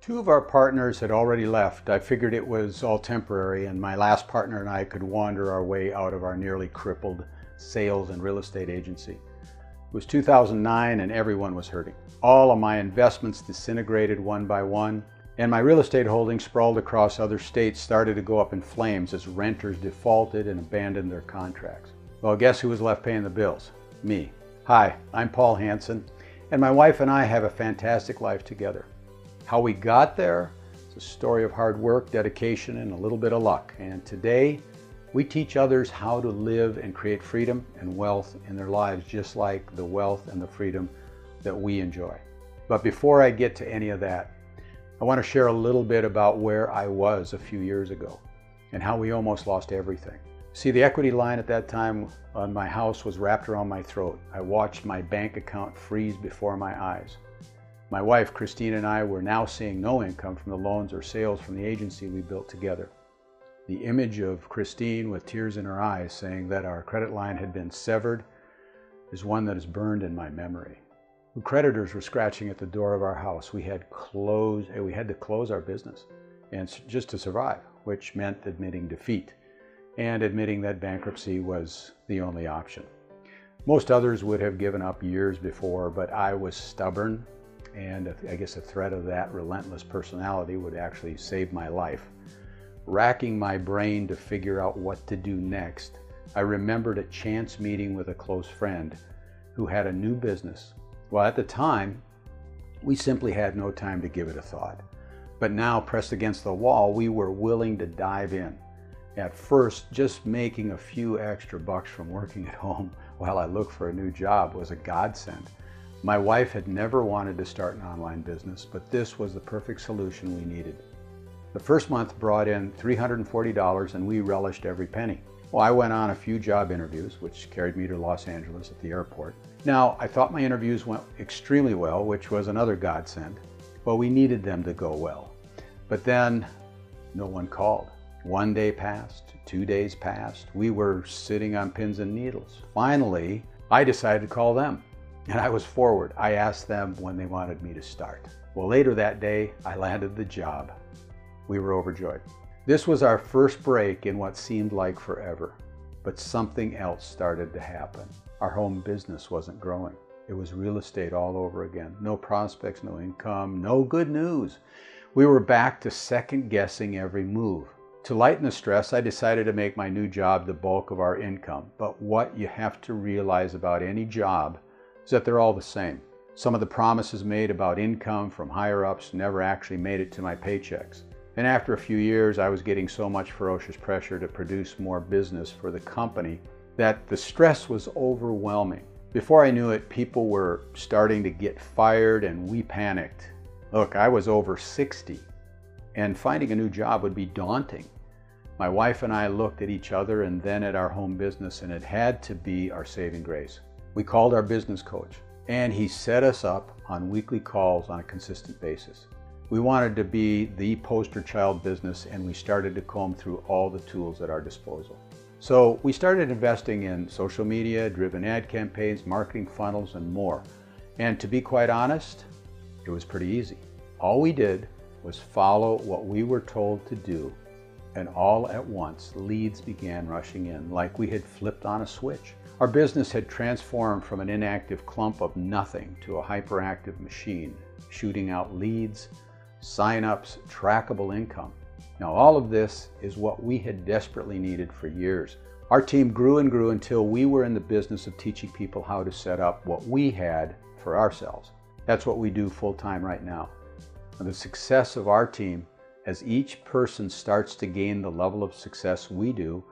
Two of our partners had already left. I figured it was all temporary, and my last partner and I could wander our way out of our nearly crippled sales and real estate agency. It was 2009 and everyone was hurting. All of my investments disintegrated one by one, and my real estate holdings sprawled across other states started to go up in flames as renters defaulted and abandoned their contracts. Well, guess who was left paying the bills? Me. Hi, I'm Paul Hansen, and my wife and I have a fantastic life together. How we got there is a story of hard work, dedication, and a little bit of luck. And today, we teach others how to live and create freedom and wealth in their lives, just like the wealth and the freedom that we enjoy. But before I get to any of that, I want to share a little bit about where I was a few years ago and how we almost lost everything. See, the equity line at that time on my house was wrapped around my throat. I watched my bank account freeze before my eyes. My wife, Christine, and I were now seeing no income from the loans or sales from the agency we built together. The image of Christine with tears in her eyes saying that our credit line had been severed is one that is burned in my memory. When creditors were scratching at the door of our house, we had to close our business and just to survive, which meant admitting defeat and admitting that bankruptcy was the only option. Most others would have given up years before, but I was stubborn. And I guess a threat of that relentless personality would actually save my life. Racking my brain to figure out what to do next, I remembered a chance meeting with a close friend who had a new business. Well, at the time, we simply had no time to give it a thought. But now, pressed against the wall, we were willing to dive in. At first, just making a few extra bucks from working at home while I looked for a new job was a godsend. My wife had never wanted to start an online business, but this was the perfect solution we needed. The first month brought in $340 and we relished every penny. Well, I went on a few job interviews, which carried me to Los Angeles at the airport. Now, I thought my interviews went extremely well, which was another godsend. Well, we needed them to go well. But then no one called. 1 day passed, 2 days passed. We were sitting on pins and needles. Finally, I decided to call them. And I was forward. I asked them when they wanted me to start. Well, later that day, I landed the job. We were overjoyed. This was our first break in what seemed like forever. But something else started to happen. Our home business wasn't growing. It was real estate all over again. No prospects, no income, no good news. We were back to second guessing every move. To lighten the stress, I decided to make my new job the bulk of our income. But what you have to realize about any job is that they're all the same. Some of the promises made about income from higher-ups never actually made it to my paychecks. And after a few years, I was getting so much ferocious pressure to produce more business for the company that the stress was overwhelming. Before I knew it, people were starting to get fired and we panicked. Look, I was over 60 and finding a new job would be daunting. My wife and I looked at each other and then at our home business, and it had to be our saving grace. We called our business coach, and he set us up on weekly calls on a consistent basis. We wanted to be the poster child business, and we started to comb through all the tools at our disposal. So we started investing in social media, driven ad campaigns, marketing funnels, and more. And to be quite honest, it was pretty easy. All we did was follow what we were told to do, and all at once, leads began rushing in like we had flipped on a switch. Our business had transformed from an inactive clump of nothing to a hyperactive machine, shooting out leads, sign-ups, trackable income. Now, all of this is what we had desperately needed for years. Our team grew and grew until we were in the business of teaching people how to set up what we had for ourselves. That's what we do full-time right now. And the success of our team, as each person starts to gain the level of success we do,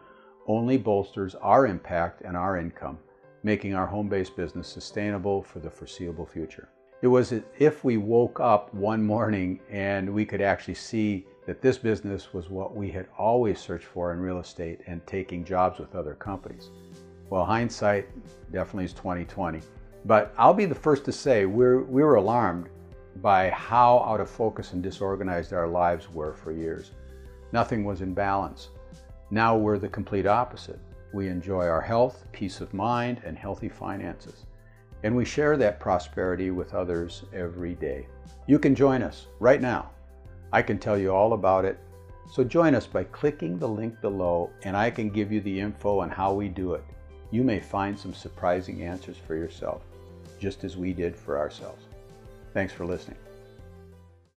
only bolsters our impact and our income, making our home-based business sustainable for the foreseeable future. It was as if we woke up one morning and we could actually see that this business was what we had always searched for in real estate and taking jobs with other companies. Well, hindsight definitely is 20/20, but I'll be the first to say we were alarmed by how out of focus and disorganized our lives were for years. Nothing was in balance. Now we're the complete opposite. We enjoy our health, peace of mind, and healthy finances. And we share that prosperity with others every day. You can join us right now I can tell you all about it, so join us by clicking the link below and I can give you the info on how we do it. You may find some surprising answers for yourself, just as we did for ourselves. Thanks for listening.